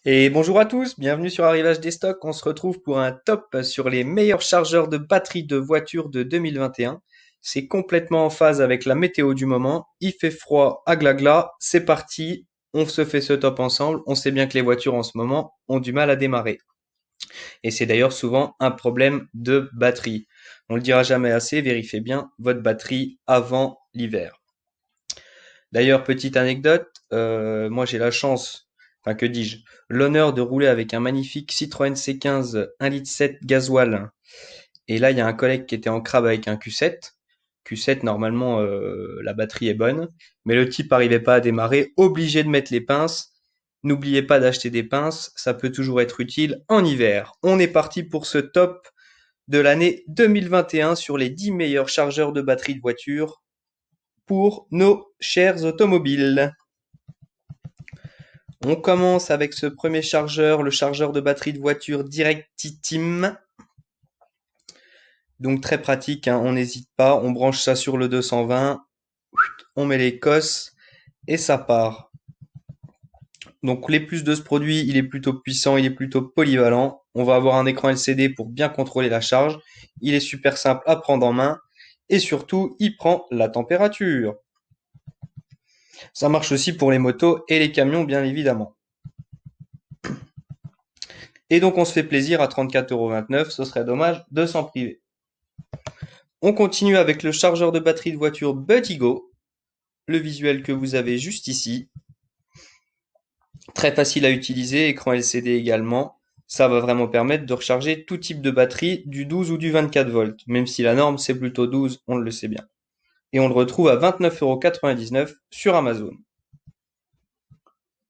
Et bonjour à tous, bienvenue sur Arrivage des Stocks. On se retrouve pour un top sur les meilleurs chargeurs de batterie de voitures de 2021. C'est complètement en phase avec la météo du moment. Il fait froid à glagla. C'est parti. On se fait ce top ensemble. On sait bien que les voitures en ce moment ont du mal à démarrer. Et c'est d'ailleurs souvent un problème de batterie. On le dira jamais assez, vérifiez bien votre batterie avant l'hiver. D'ailleurs, petite anecdote, moi j'ai la chance, enfin que dis-je, l'honneur de rouler avec un magnifique Citroën C15 1,7 litre gasoil. Et là, il y a un collègue qui était en crabe avec un Q7. Q7, normalement, la batterie est bonne, mais le type n'arrivait pas à démarrer, obligé de mettre les pinces. N'oubliez pas d'acheter des pinces, ça peut toujours être utile en hiver. On est parti pour ce top de l'année 2021 sur les 10 meilleurs chargeurs de batterie de voiture pour nos chers automobiles. On commence avec ce premier chargeur, le chargeur de batterie de voiture Directitim. Donc très pratique, hein, on n'hésite pas, on branche ça sur le 220, on met les cosses et ça part. Donc les plus de ce produit, il est plutôt puissant, il est plutôt polyvalent. On va avoir un écran LCD pour bien contrôler la charge. Il est super simple à prendre en main et surtout, il prend la température. Ça marche aussi pour les motos et les camions, bien évidemment. Et donc on se fait plaisir à 34,29 €, ce serait dommage de s'en priver. On continue avec le chargeur de batterie de voiture Buddigo, le visuel que vous avez juste ici. Très facile à utiliser, écran LCD également. Ça va vraiment permettre de recharger tout type de batterie, du 12 ou du 24 volts, même si la norme c'est plutôt 12, on le sait bien. Et on le retrouve à 29,99 € sur Amazon.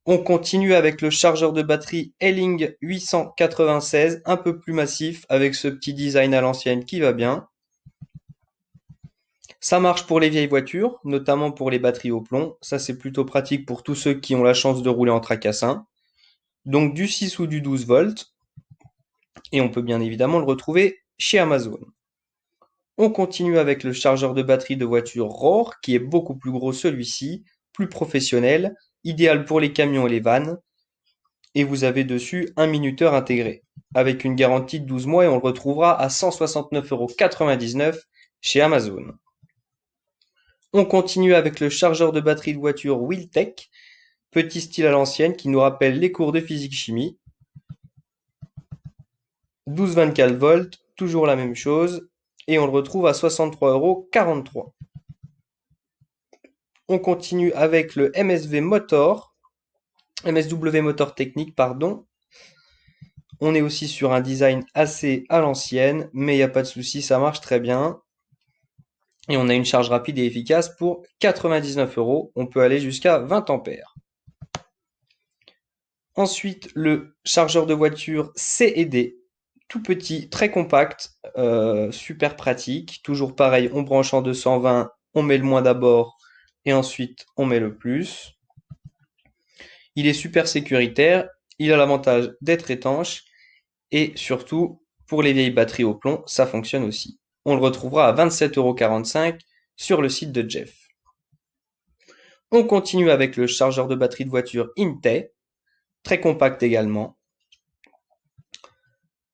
On continue avec le chargeur de batterie Elling 896, un peu plus massif, avec ce petit design à l'ancienne qui va bien. Ça marche pour les vieilles voitures, notamment pour les batteries au plomb. Ça, c'est plutôt pratique pour tous ceux qui ont la chance de rouler en tracassin. Donc du 6 ou du 12 volts. Et on peut bien évidemment le retrouver chez Amazon. On continue avec le chargeur de batterie de voiture Rohr, qui est beaucoup plus gros celui-ci, plus professionnel, idéal pour les camions et les vannes. Et vous avez dessus un minuteur intégré, avec une garantie de 12 mois et on le retrouvera à 169,99 € chez Amazon. On continue avec le chargeur de batterie de voiture Wheeltech, petit style à l'ancienne qui nous rappelle les cours de physique-chimie. 12-24 volts, toujours la même chose, et on le retrouve à 63,43 €. On continue avec le MSW Motor Technique, pardon. On est aussi sur un design assez à l'ancienne, mais il n'y a pas de souci, ça marche très bien. Et on a une charge rapide et efficace pour 99 €. On peut aller jusqu'à 20 ampères. Ensuite, le chargeur de voiture C&D, tout petit, très compact, super pratique. Toujours pareil, on branche en 220, on met le moins d'abord et ensuite on met le plus. Il est super sécuritaire, il a l'avantage d'être étanche et surtout, pour les vieilles batteries au plomb, ça fonctionne aussi. On le retrouvera à 27,45 € sur le site de Jeff. On continue avec le chargeur de batterie de voiture Inte, très compact également,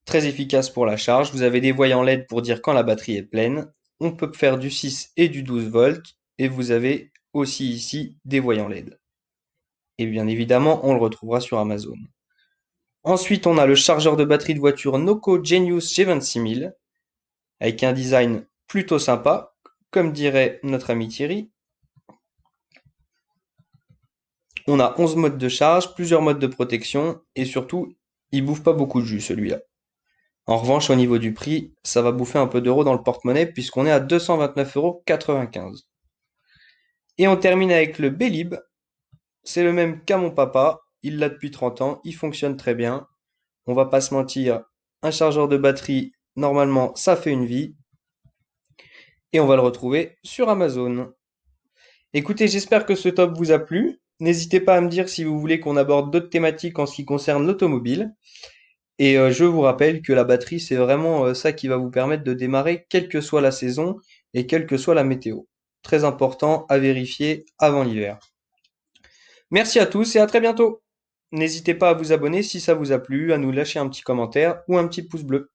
très efficace pour la charge. Vous avez des voyants LED pour dire quand la batterie est pleine. On peut faire du 6 et du 12 volts et vous avez aussi ici des voyants LED. Et bien évidemment, on le retrouvera sur Amazon. Ensuite, on a le chargeur de batterie de voiture Noco Genius G26000 avec un design plutôt sympa, comme dirait notre ami Thierry. On a 11 modes de charge, plusieurs modes de protection et surtout, il bouffe pas beaucoup de jus celui-là. En revanche, au niveau du prix, ça va bouffer un peu d'euros dans le porte-monnaie puisqu'on est à 229,95 €. Et on termine avec le Bélib. C'est le même qu'à mon papa, il l'a depuis 30 ans, il fonctionne très bien. On va pas se mentir, un chargeur de batterie, normalement, ça fait une vie. Et on va le retrouver sur Amazon. Écoutez, j'espère que ce top vous a plu. N'hésitez pas à me dire si vous voulez qu'on aborde d'autres thématiques en ce qui concerne l'automobile. Et je vous rappelle que la batterie, c'est vraiment ça qui va vous permettre de démarrer quelle que soit la saison et quelle que soit la météo. Très important à vérifier avant l'hiver. Merci à tous et à très bientôt. N'hésitez pas à vous abonner si ça vous a plu, à nous lâcher un petit commentaire ou un petit pouce bleu.